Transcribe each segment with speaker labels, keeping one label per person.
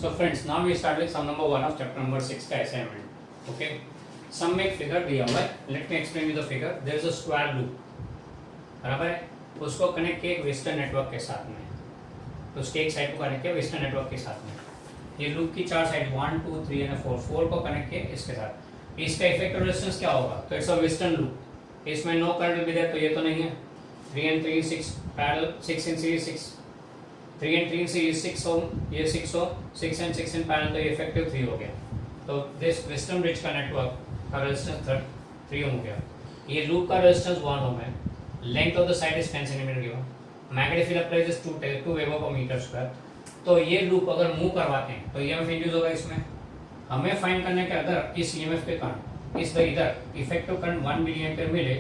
Speaker 1: So friends, now we start with sum number 1 of chapter number 6 का assignment. Okay. Sum में एक figure दिया हुआ है. Let me explain you the figure. There is a square loop. बराबर है. उसको कनेक्ट किया एक वेस्टर्न नेटवर्क के साथ में. तो उसके एक साइड को कनेक्ट किया वेस्टर्न नेटवर्क के साथ में. ये लूप की चार साइड 1, 2, 3 और 4 को कनेक्ट किया इसके साथ. इसका इफेक्टिव रेजिस्टेंस क्या होगा? तो इट्स अ वेस्टर्न लूप. इसमें नो करंट भी दे तो ये तो नहीं है. 3 and 3 6 parallel 6 in series 6. 3 and 3 series 6 ओम, ये 6 ओम, 6 and 6 in पैरेलल तो ये इफेक्टिव 3 हो गया. तो दिस वेस्टर्न ब्रिज का नेटवर्क का रेजिस्टेंस 3 ओम हो गया. ये लूप का रेजिस्टेंस 1 ओम है. Length of the side is 10 centimetre given. Magnetic field applies is 2 weber per metre square. तो ये लूप अगर मूव करवाते हैं तो ईएमएफ इंड्यूस होगा इसमें. हमें फाइंड करना है कि अगर इस ईएमएफ के कारण इस इधर इफेक्टिव करंट 1 मिली एम्पीयर मिले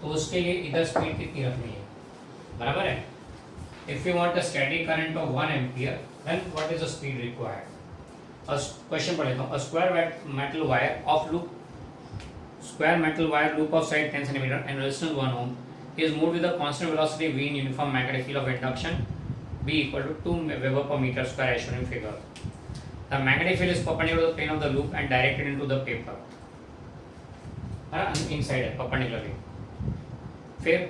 Speaker 1: तो उसके लिए इधर स्पीड कितनी रखनी है. बराबर है. If you want a steady current of 1 ampere, then what is the speed required? A question पढ़ लेता हूँ. A square metal wire of loop, square metal wire loop of side 10 cm and resistance 1 ohm is moved with a constant velocity v in uniform magnetic field of induction B equal to 2 Weber per meter square as shown in figure. The magnetic field is perpendicular to the plane of the loop and directed into the paper. Inside है perpendicularly. फिर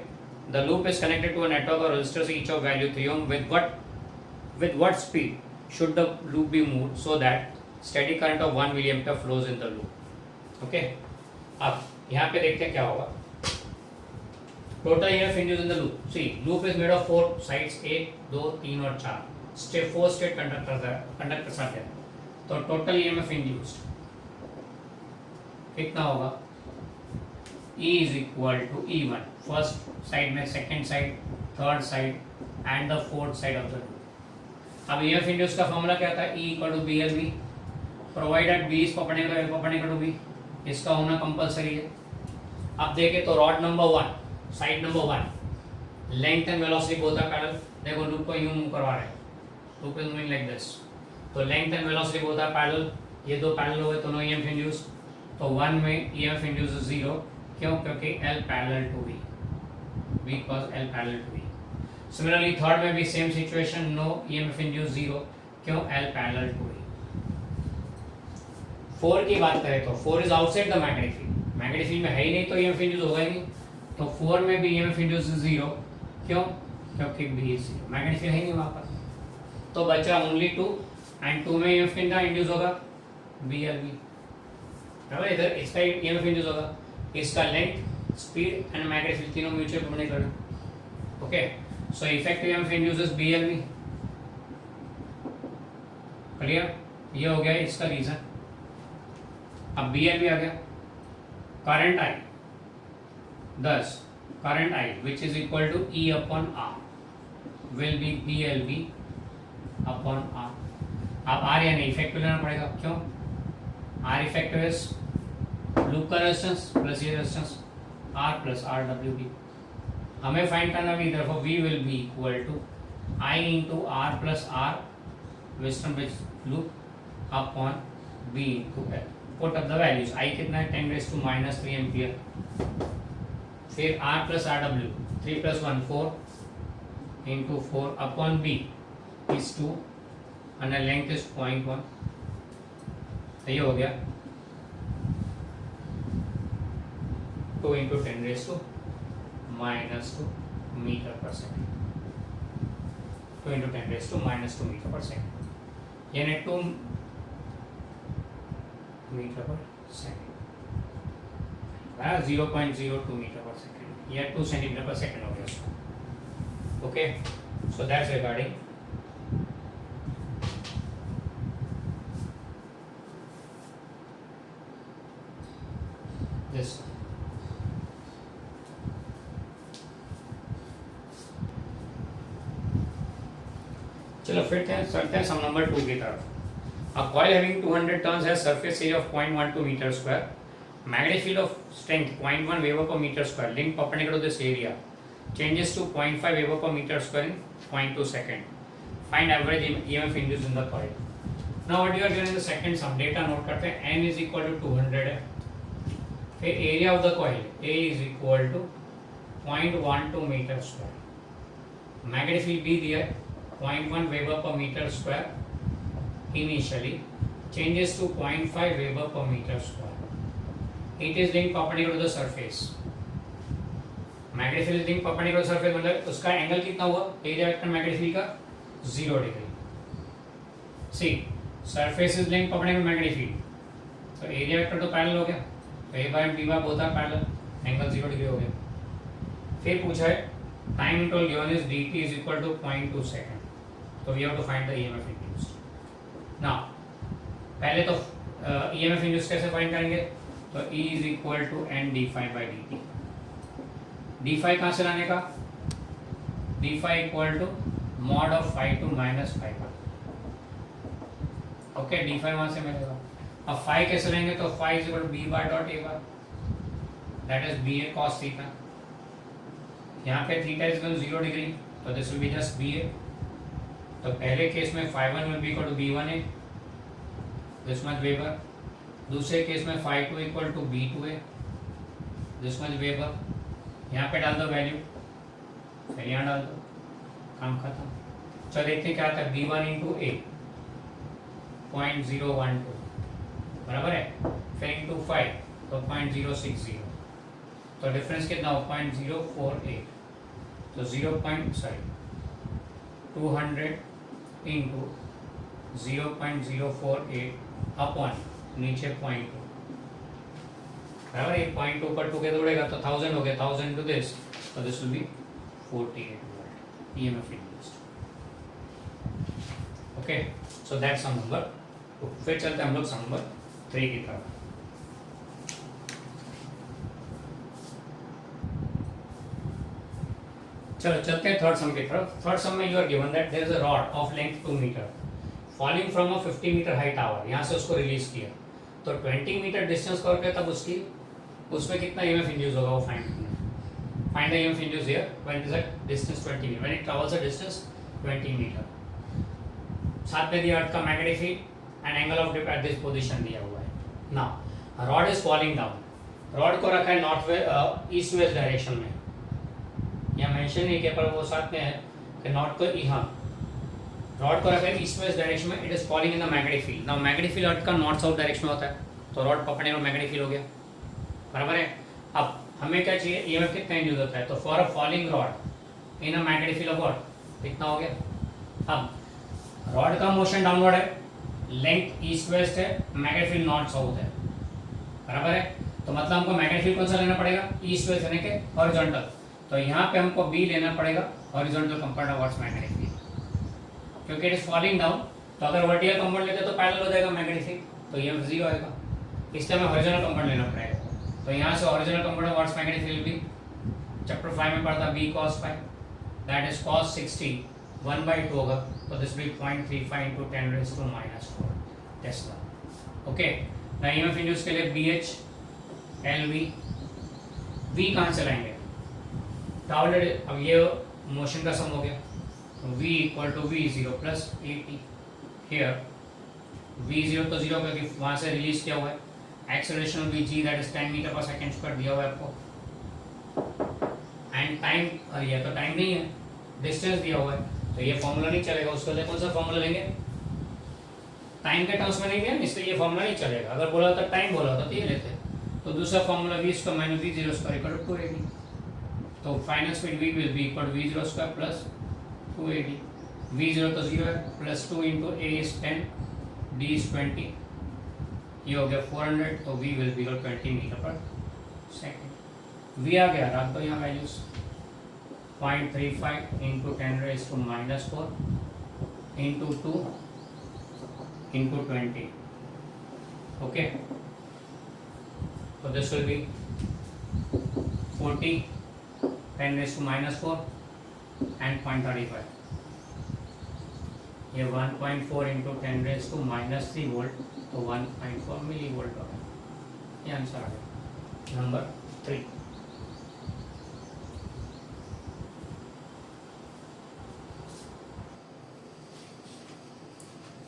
Speaker 1: the loop is connected to a network of resistors each of value 3 ohm. With what speed should the loop be moved so that steady current of 1 milliampere flows in the loop? Okay. अब यहाँ पे देखते हैं क्या होगा. Total EMF induced in the loop. See, loop is made of 4 sides 1, 2, 3 और 4. 4 state conductors आते हैं. तो total EMF induced कितना होगा? E is equal to E1 first side में, second side, third side and the fourth side of the loop. अब EMF induced का formula क्या था? E equal to BLV provided B is perpendicular to B. इसका होना compulsory है. अब देखें तो rod number 1, side number 1, length and velocity both are parallel. देखो लूप को यूं मूव करवा रहे हैं. Loop is moving like this. तो length and velocity both are parallel. ये दो पैरेलल हो गए तो नो EMF induced. तो 1 में EMF induced 0. क्यों? क्योंकि L parallel to V. Because L parallel to V. Similarly third में भी same situation, no EMF induced 0. क्यों? L parallel to V. 4 की बात करें तो 4 is outside the magnetic field. Magnetic field में है ही नहीं तो EMF induced होगा ही नहीं. तो 4 में भी EMF induced 0. क्यों? क्योंकि B is 0. मैग्नेटिक फील्ड है ही नहीं वहाँ पर. तो बचा ओनली 2 एंड 2 में EMF induced होगा BLV. इधर इसका EMF induced होगा. इसका length, speed and magnetic field तीनों mutual perpendicular. Okay. So effective EMF induces BLV. Clear? ये हो गया इसका रीजन. अब BLV आ गया. Current I, thus current I which is equal to E upon R will be BLV upon R. अब R यानी इफेक्टिव लेना पड़ेगा. क्यों? R इफेक्टिव इज लूप का रेजिस्टेंस प्लस ये रेजिस्टेंस R प्लस RWB. हमें फाइंड करना भी इधर V will be equal to I into R plus R Wheatstone bridge loop upon B into L. Put up the values. I कितना है? 10⁻³ ampere. फिर R plus RW 3 + 1 4 into 4 upon B is 2 and length is 0.1. ये हो गया 2 into 10⁻² meter per second. 2 into 10⁻² meter per second. यानी 2 meter per second. 0.02 meter per second या 2 centimeter per second हो गया उसको. Okay, so that's regarding this. चलो फिर चलते हैं सम नंबर 2 की तरफ. A coil having 200 turns has surface area of 0.12 meter square. Magnetic field of strength 0.1 Weber per meter square. Link perpendicular to this area changes to 0.5 Weber per meter square in 0.2 second. Find average EMF induced in the coil. Now what you are given in the second sum. Data note करते हैं. N is equal to 200 है. फिर area of the coil A is equal to 0.12 meter square. Magnetic field B दिया है 0.1 Weber per meter square initially changes to 0.5 Weber per meter square. It is linked perpendicular to the surface. मैग्नीफिल link perpendicular surface मतलब उसका angle कितना हुआ area vector मैग्नीफिल का 0 degree. See surface is link perpendicular मैग्नीफिल तो एरिया वेक्टर तो पैरेलल हो गया तो A by B by both are parallel angle 0 degree हो गया. फिर पूछा है time interval given is dt is equal to 0.2 second. तो we have to find the EMF induced. Now पहले तो ईएमएफ इंड्यूस्ड कैसे फाइंड करेंगे तो E इज इक्वल टू n d phi by dt. D phi कहाँ से लाने का d phi equal to mod of phi two minus phi one. Okay d phi वहां से मिलेगा. अब फाई कैसे लेंगे तो phi is equal to B by dot A by that is B A cos theta. यहाँ पे theta is equal to 0 degree तो this will be just B A. तो पहले केस में phi one will be equal to B one A this much weber. दूसरे case में phi two equal to B two A this much weber. यहाँ पे डाल दो वैल्यू फिर यहाँ डाल दो काम खत्म. चलो देखते हैं क्या आता है. बी वन इंटू ए 0.012 बराबर है फिर इंटू 5 तो 0.060 तो डिफरेंस कितना हो 0.048 तो 200 इंटू 0.048 अपॉन नीचे 0.2 बराबर. ये 0.2 पर 2 के दौड़ेगा तो 1000 हो गया 1000 टू दिस तो this will be 48 volt EMF induced. Okay so that's sum number 2. फिर चलते हैं हम लोग सम नंबर 3 की तरफ. चलो चलते हैं थर्ड सम की तरफ. थर्ड सम में you are given that there is a rod of length 2 metre falling from a 50 metre high tower. यहाँ से उसको रिलीज किया तो 20 मीटर डिस्टेंस कवर किया तब उसकी उसमें कितना ईएमएफ इंड्यूस होगा वो फाइंड करना है. Find the EMF induce here when it is at distance 20 metre when it travels a distance 20 metre. साथ में दिया अर्थ का magnetic and angle of dip at this position दिया हुआ है. Now rod is falling down. Rod को रखा है नॉर्थ ईस्ट वेस्ट डायरेक्शन में. यहाँ मेंशन नहीं किया पर वो साथ में है कि नॉर्थ को यहाँ रॉड को रखा है ईस्ट वेस्ट डायरेक्शन में. It is falling in the magnetic field. Now magnetic field earth का नॉर्थ साउथ डायरेक्शन में होता है तो रॉड पकड़ने में मैग्नेटिक फील्ड हो गया बराबर है. अब हमें क्या चाहिए ईएमएफ कितना इंड्यूस होता है तो for a falling rod in a magnetic field of what कितना हो गया. अब रॉड का मोशन डाउनवर्ड है लेंथ ईस्ट वेस्ट है मैग्नेटिक फील्ड नॉर्थ साउथ है बराबर है. तो मतलब हमको मैग्नेटिक फील्ड कौन सा लेना पड़ेगा ईस्ट वेस्ट यानी कि हॉरिजॉन्टल. तो यहाँ पे हमको बी लेना पड़ेगा horizontal component towards magnetic field क्योंकि इट इज फॉलिंग डाउन. तो अगर वर्टिकल कंपाउंड लेते तो पैरेलल हो जाएगा मैग्नेटिक फील्ड तो ये 0 आएगा. इसलिए हमें हॉरिजॉन्टल कंपाउंड लेना पड़ेगा. तो यहाँ से horizontal component towards magnetic field भी चैप्टर 5 में पढ़ता B cos 5 that is cos 60 1/2 होगा तो this will 0.35 into 10⁻⁻⁴ tesla. Okay ना ईएमएफ इंड्यूस के लिए BH LV V कहाँ से लाएंगे ऑलरेडी. अब ये मोशन का सम हो गया तो V इक्वल टू V0 प्लस AT. हियर V0 तो 0 क्योंकि वहाँ से रिलीज किया हुआ है. Acceleration Vg that is 10 metre per second square दिया हुआ है आपको. एंड टाइम और ये तो टाइम नहीं है डिस्टेंस दिया हुआ है तो ये फॉर्मूला नहीं चलेगा. उसके लिए कौन सा फॉर्मूला लेंगे टाइम के टर्म्स में नहीं दिया इसलिए ये फॉर्मूला नहीं चलेगा. अगर बोला था टाइम बोला था तो ये लेते तो दूसरा formula V² minus V0 square equal to 280. तो final speed V will be equal to V0 square plus 280. V0 तो 0 है plus 2 into A is 10 D is 20 ये हो गया 400 तो V will be 20 metre per second. V आ गया रख दो यहाँ values 0.35 into 10⁻⁻⁴ into 2 into 20. Okay तो दिस विल बी 40 10⁻⁻⁴ एंड 0.35. ये 1.4 इंटू 10⁻³ वोल्ट तो 1.4 मिली वोल्ट होगा. ये आंसर आ गया नंबर 3.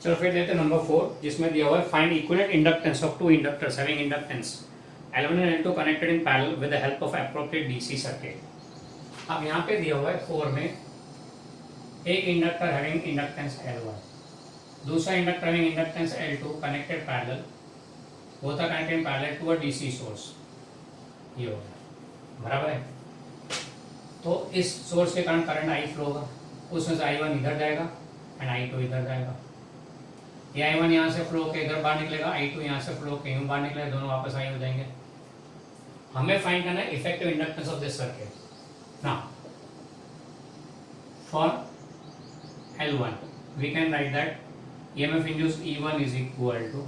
Speaker 1: चलो फिर लेते हैं नंबर 4 जिसमें दिया हुआ है find equivalent inductance of two inductors having inductance L1 and L2 connected in parallel with the help of appropriate DC circuit. अब यहाँ पे दिया हुआ है 4 में एक इंडक्टर हैविंग इंडक्टेंस L1 दूसरा inductor having inductance L2 connected parallel, both are connected in parallel to a DC source, ये हो गया बराबर है। तो इस सोर्स के कारण करंट आई फ्लो होगा, उसमें से I1 इधर जाएगा एंड I2 इधर जाएगा। ये I1 यहाँ से फ्लो के इधर बाहर निकलेगा, I2 यहाँ से फ्लो के यूँ बाहर निकलेगा, दोनों वापस आई हो जाएंगे। हमें फाइंड करना है effective inductance of this circuit. Now for L1 we can write that EMF induced E1 is equal to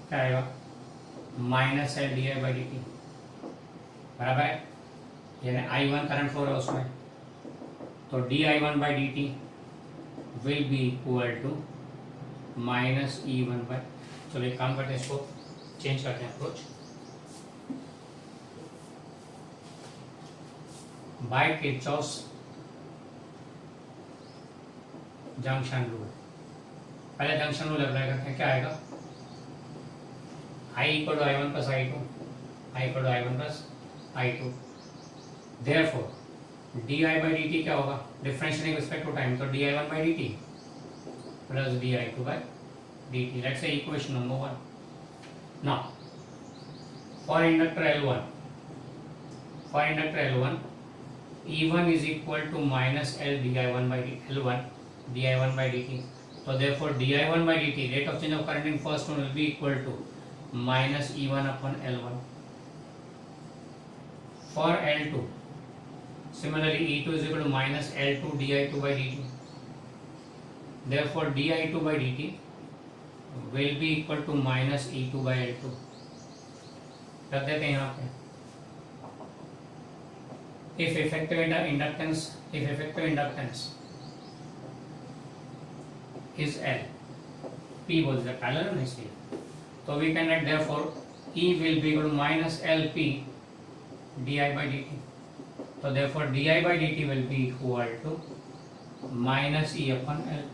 Speaker 1: क्या आएगा minus L D I by D T बराबर है, यानी I1 करंट फ्लो है उसमें, तो D I one by D T will be equal to minus E1 by, चलो एक काम करते हैं, इसको चेंज करते हैं approach, by Kirchhoff's junction rule. पहले जंक्शन रूल अप्लाई करते हैं, क्या आएगा I equal to I1 plus I2, I equal to I1 plus I2, therefore di by dt क्या होगा, differential in respect to time, तो di1 by dt plus di2 by dt, let's say equation number 1. Now for inductor L1, E1 is equal to minus L di1 by L1 di1 by dt, so therefore di1 by dt, rate of change of current in first one will be equal to minus E1 upon L1. For L2, similarly E2 is equal to minus L2 di2 by dt, therefore di2 by dt will be equal to minus E2 by L2। रख देते हैं यहाँ पे, if effective inductance is L, P बोल देते parallel है इसलिए, तो we can write therefore E will be equal to minus LP di by dt, तो therefore di by dt will be equal to minus E upon LP।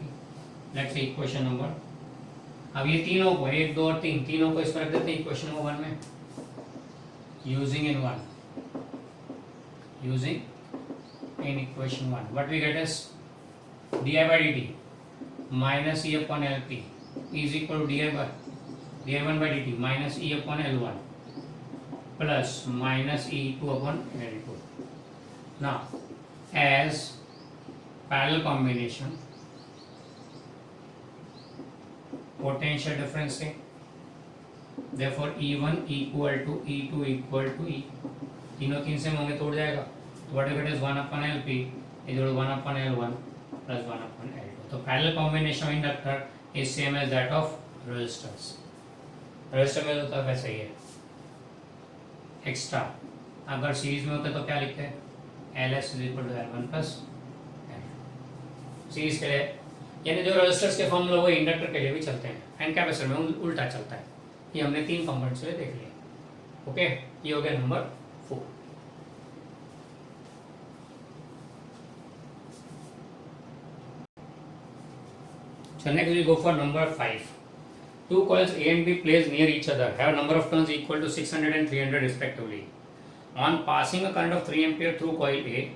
Speaker 1: let's say equation number, अब ये तीनों को 1 2 और 3 तीनों को इसमें रख देते हैं इक्वेशन नंबर 1 में, using in equation 1 what we get is di by dt minus E upon LP is equal to di1 by dt minus E upon L1 plus minus E2 upon L2। now as parallel combination, potential difference है, therefore E1 equal to E2 equal to E, तीनों तीन से होंगे तोड़ जाएगा, तो what it is 1 upon LP is equal to 1 upon L1 plus 1 upon L2। तो parallel combination of inductor is same as that of resistors। Register में होता है वैसे ही है एक्स्ट्रा, अगर सीरीज में होता है तो क्या लिखते हैं LS is equal to L1 plus L2। Series के लिए यानी जो रजिस्टर्स के फॉर्मूला वो इंडक्टर के लिए भी चलते हैं, एंड कैपेसिटर में उल्टा चलता है। ये हमने 3 कंपोनेंट्स में देख लिया। ओके, ये हो गया number 4। So next we go for number 5. Two coils A and B placed near each other have number of turns equal to 600 and 300 respectively. On passing a current of 3 ampere through coil A,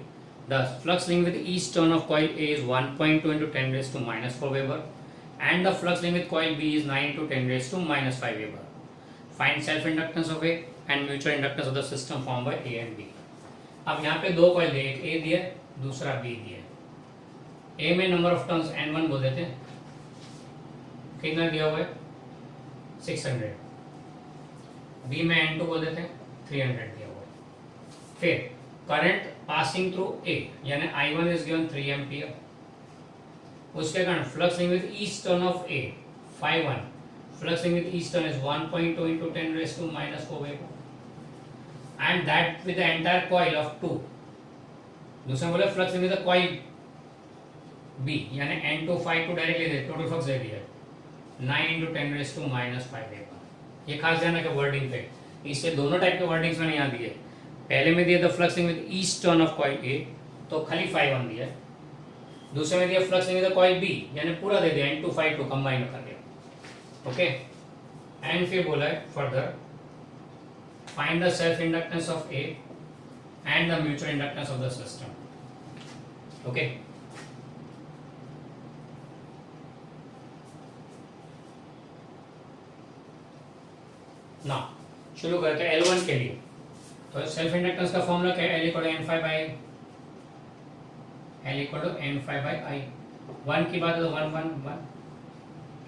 Speaker 1: the flux linked with each turn of coil A is 1.2 into 10 raised to minus 4 Weber, and the flux linked with coil B is 9 into 10 raised to minus 5 Weber. Find self inductance of A and mutual inductance of the system formed by A and B. अब यहाँ पे दो coil दिए, एक A दिया दूसरा B दिया। A में नंबर ऑफ टर्न्स N1 बोल देते हैं, कितना दिया हुआ है 600। B में N2 बोल देते हैं 300 दिया हुआ है। फिर करंट पासिंग थ्रू A यानी I1 इज गिवन 3 एम्पियर, उसके कारण flux link with each turn off A 5 flux link with each turn is 1.2 into 10 raised to minus 4 Weber, and that with the entire coil of 2। दूसरा बोले flux link with the coil B यानी N2 5 directly दे total flux दे दिया 9 into 10 raised to minus 5 Weber। ये खास ध्यान रखें wording पे, इससे दोनों टाइप के वर्डिंग्स मैंने यहाँ दिए। पहले में दिया the flux link with each turn off coil A तो खाली 5 दिया, दूसरे में दिया flux link with the coil B यानी पूरा दे दिया N2 5 कंबाइन कर दिया। ओके, एंड फिर बोला है further find the self inductance of A and the mutual inductance of the system. Okay, ना शुरू करते हैं L1 के लिए। तो सेल्फ इंडक्टेंस का फॉर्मूला क्या है, L equal to N5 by L equal to N5 by I। 1 की बात है तो 1 1 1,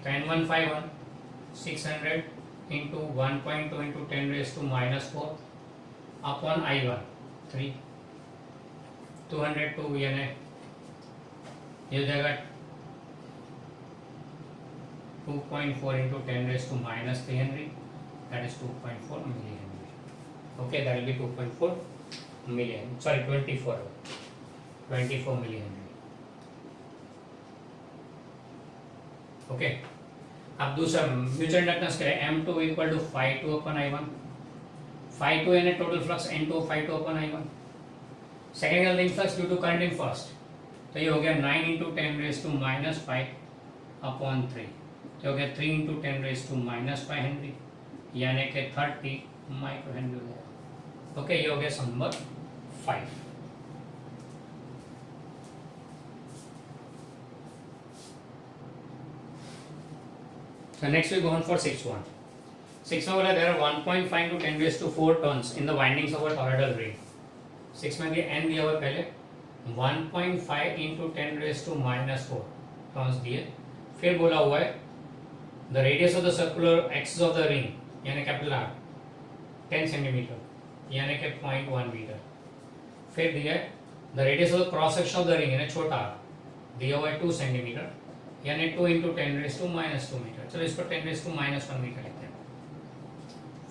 Speaker 1: तो N1 5 1, 600 इंटू 1.2 इंटू 10 रेज टू -4 अपॉन I1 3, 202 यानी ये हो जाएगा 2.4 into 10 raise to -3 henry, that is 2.4 millihenry. Okay, that will be 2.4 millihenry. Sorry, 24 millihenry. Okay. अब दूसरा म्यूचुअल इंडक्टेंस क्या है, M2 equal to phi2 upon I1। phi2 यानी total flux N2 phi2 upon I1। Second ring flux due to current in first, तो ये हो गया 9 into 10 raise to -5 upon 3, तो हो गया 3 इंटू 10 रेज टू -5 हेनरी, यानी कि 30 माइक्रो हेनरी हो जाएगा। ओके, ये हो गया सम number 5। So next we go on for 6-1. 6 में बोला there are 1.5 into 10 raised to 4 turns in the windings of a toroidal ring. 6 में दिया n दिया हुआ पहले 1.5 into 10 raised to -4 turns दिए, फिर बोला हुआ है the radius of the circular axis of the ring यानी कैपिटल R 10 सेंटीमीटर यानी कि 0.1 मीटर, फिर दिया है the radius of the cross section of the ring यानी छोटा r दिया हुआ है 2 सेंटीमीटर यानी 2 इंटू 10 रेज टू -2 मीटर। चलो इसको 10 रेज टू -1 मीटर लिखते हैं।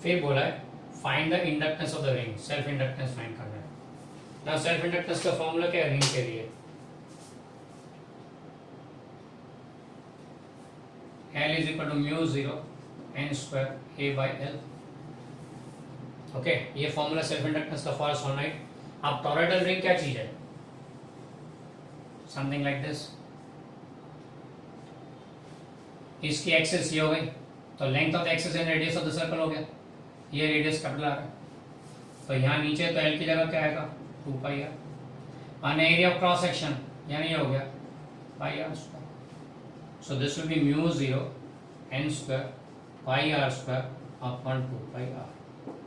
Speaker 1: फिर बोला है find the inductance of the ring, self inductance find करना है ना। सेल्फ इंडक्टेंस का फॉर्मूला क्या है रिंग के लिए, L is equal to mu 0 n स्क्वायर a बाई l। ओके, ये फॉर्मूला सेल्फ इंडक्टेंस का फॉर सोनाइट। अब टॉरॉइडल रिंग क्या चीज है, समथिंग लाइक दिस। इसकी एक्सिस ये हो गई, तो length of the axis and radius of the circle हो गया, ये रेडियस कैपिटल आ रहा है, तो यहाँ नीचे तो L की जगह क्या आएगा 2 पाई r, और एरिया ऑफ क्रॉस सेक्शन यानी ये हो गया पाई r square. So this will B mu 0 n square pi r square upon 2 pi r।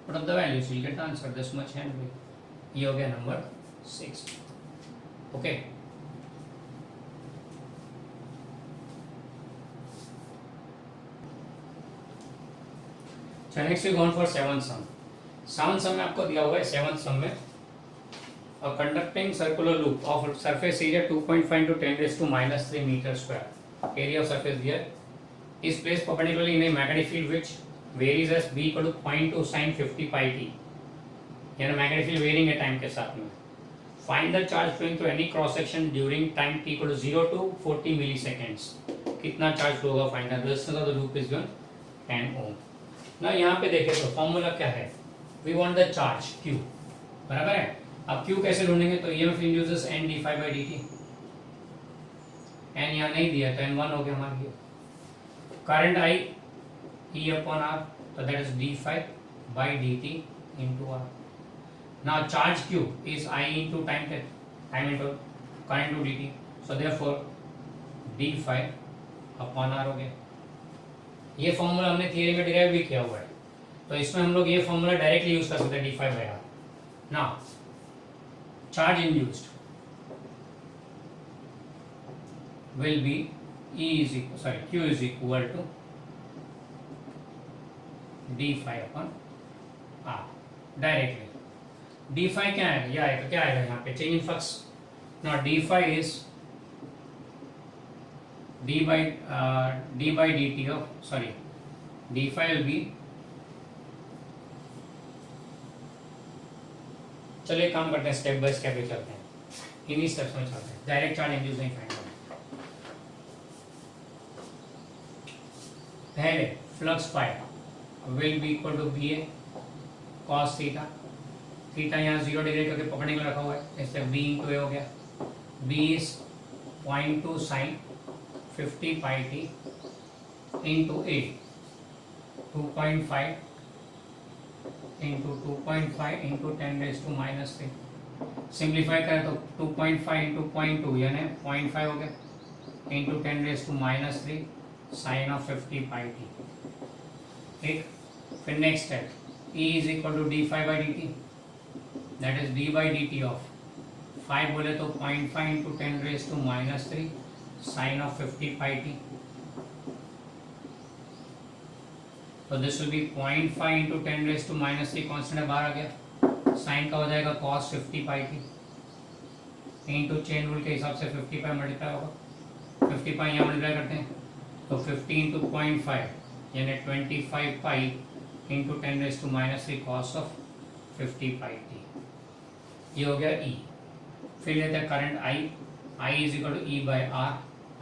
Speaker 1: Put up the values, you'll get the answer this much Henry। ये हो गया number 6। Okay, so next we go on for 7th sum। 7th sum में आपको दिया हुआ है 7th sum में a conducting circular loop of surface area 2.5 into 10 raised to -3 meter square, area of surface here is placed perpendicularly in a magnetic field which varies as b equal to 0.2 sin 50 pi t, यानी magnetic field varying है time के साथ में। Find the charge flowing through any cross section during time t equal to 0 to 40 milliseconds, कितना charge flow होगा find the resistance of the loop is given 10 ohm. ना यहाँ पे देखें तो फॉर्मूला क्या है, we want the charge q, बराबर है। अब q कैसे ढूंढेंगे, तो EMF induces n d phi by dt, n यहाँ नहीं दिया तो n1 हो गया मान लिया, current I E upon R, so that is d phi by dt into R। Now charge q is I into time into current to dt, so therefore d phi upon R हो गया। ये formula हमने theory में derive भी किया हुआ है, तो इसमें हम लोग ये फॉर्मूला डायरेक्टली यूज कर सकते हैं d phi by R। Now charge induced will be q is equal to d phi upon R directly. d phi क्या है, ये आएगा, क्या आएगा यहाँ पे change in flux. Now d phi is d by dt of d phi will be, चलिए काम करते हैं स्टेप बाय स्टेप चलते हैं, इन्हीं स्टेप्स में चलते हैं, डायरेक्ट चार्ज इंड्यूस नहीं फाइंड करना। पहले flux phi will be equal to B A cos theta, theta यहाँ 0 डिग्री करके पकड़ने को रखा हुआ है, इससे b इंटू ए हो गया, b is 0.2 sine 50 pi T into A 2.5 into 2.5 into 10 raise to -3, simplify करें तो 2.5 इंटू 0.2 यानी 0.5 हो गया into 10 raise to -3 sine of 50 pi T. ठीक, फिर next step E is equal to D five by D T, that is D by D T of 5 बोले तो 0.5 into 10 raise to -3 sine of 50 pi T, तो this will be 0.5 into 10 raise to -3 constant बाहर आ गया, sine का हो जाएगा cos 50 pi T into chain rule के हिसाब से 50 पाई मल्टीप्लाई होगा, 50 पाई यहाँ मल्टीप्लाई करते हैं तो 50 इंटू 0.5 यानी 25 pi into 10 raise to -3 cos of 50 pi T, ये हो गया E। फिर लेते हैं current I is equal to E by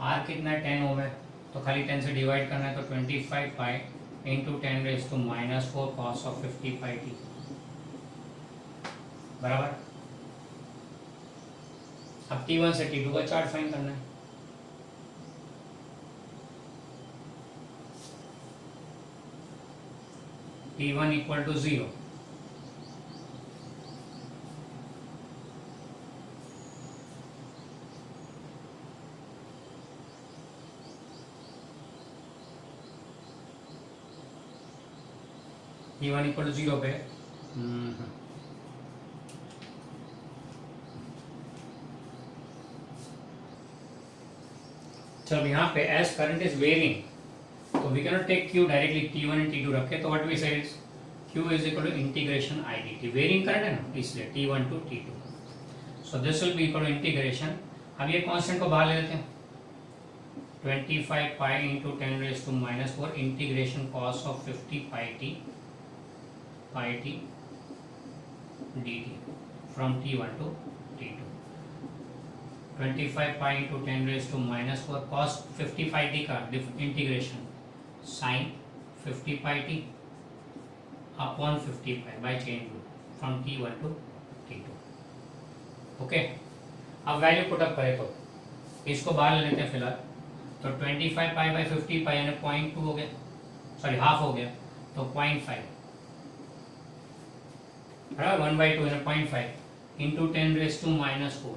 Speaker 1: R कितना है 10 ओम है, तो खाली 10 से डिवाइड करना है, तो 25 pi into 10 raise to -4 cos of 50 pi T बराबर। अब T1 से T2 का चार्ट फाइंड करना है। T1 equal to 0, T1 equal to 0 पे जब यहाँ पे एज करंट इज वेरिंग तो we can not take Q directly T1 and T2 रखे, तो what we say is Q is equal to integration I dt, varying current है ना इसलिए T1 to T2, so this will be equal to integration. अब ये constant को बाहर ले लेते हैं, 25 pi into 10 raise to -4 integration cos of 50 pi T dt from T1 to T2, 25 pi into 10 raise to -4 cos 50 pi t का integration sine 50 pi t upon 50 pi by chain rule from T1 to T2। Okay, अब value put up करें तो इसको बाहर ले लेते हैं फिलहाल, तो 25 पाई बाई 50 पाई यानी 0.2 हो गया, सॉरी हाफ हो गया, तो 0.5 बराबर 1/2 यानी 0.5 into 10 raise to -4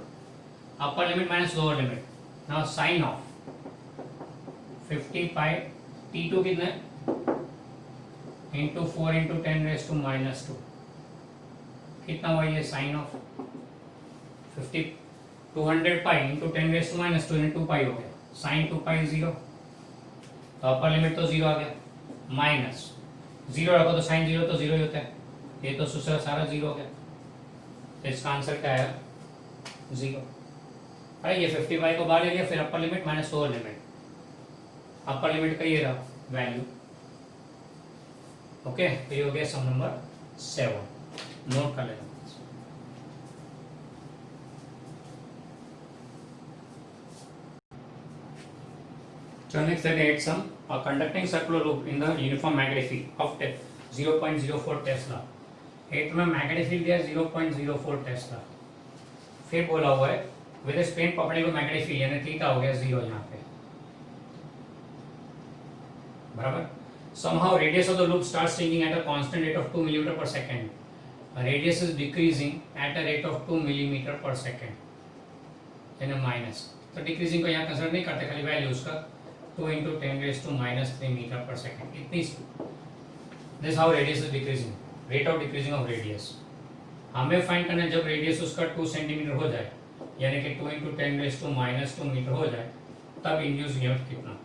Speaker 1: upper limit minus lower limit, now sine of 50 pi T2 कितना है इंटू 4 इंटू 10 रेज टू -2 कितना हुआ ये sine of 50 200 pi into 10 raise to -2 यानी 2 पाई हो गया, साइन 2 पाई 0, तो अपर लिमिट तो 0 आ गया, माइनस 0 रखो तो साइन 0 तो 0 ही होता है, ये तो दूसरा सारा 0 हो गया, तो इसका आंसर क्या आया 0। अरे ये 50 पाई को बाहर ले लिया, फिर अपर limit minus lower limit, upper limit का ये रहा वैल्यू। ओके, तो ये हो गया सम नंबर 7, नोट कर लेना। So next let us sum a conducting circular loop in the uniform magnetic field of 0.04 Tesla. एक में मैग्नेटिक फील्ड दिया 0.04 टेस्ला, फिर बोला हुआ है with A spin perpendicular magnetic field यानी थीटा हो गया 0 यहाँ पे बराबर। somehow radius of the loop starts changing at a constant rate of 2 millimeter per second, radius is decreasing at a rate of 2 millimeter per second यानी minus, तो decreasing को यहाँ कंसिडर नहीं करते, खाली वैल्यू उसका 2 into 10 raised to -3 meter per second, इतनी। This how radius is decreasing, rate of decreasing of radius हमें फाइंड करना है जब रेडियस उसका 2 सेंटीमीटर हो जाए यानी कि 2 into 10 raised to -2 मीटर हो जाए, तब इंड्यूस ईएमएफ कितना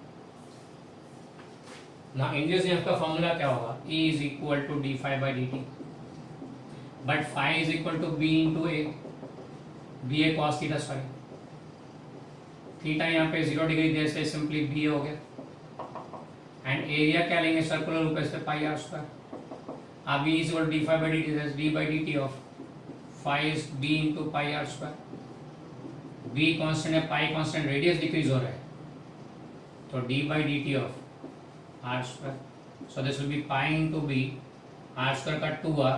Speaker 1: ना। इंड्यूस ईएमएफ का फॉर्मूला क्या होगा, E is equal to d phi by dt, but phi is equal to b into a, b a cos theta, sorry theta यहाँ पे 0 डिग्री दे से सिंपली बी हो गया, एंड एरिया क्या लेंगे सर्कुलर लूप है पाई आर स्क्वायर। अब B is equal d phi by D t, d by D T of phi is B into pi r square, B constant है pi constant, radius decrease हो रहा है, तो d by D T of r square, so this will be pi into B r square का 2r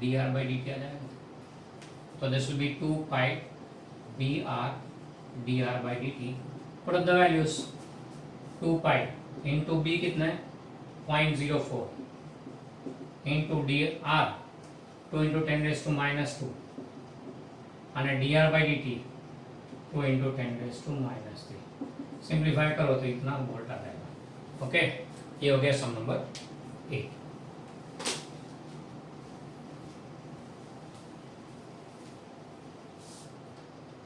Speaker 1: d r by D t आ जाएगा, तो this will be 2 pi B R dr by dt, put up the values, 2 pi into b कितना है 0.04 into dr 2 into 10 raised to -2 and dr by dt 2 into 10 raised to -3, simplify करो तो इतना volt आ जाएगा। Okay, ये हो गया सम number 8।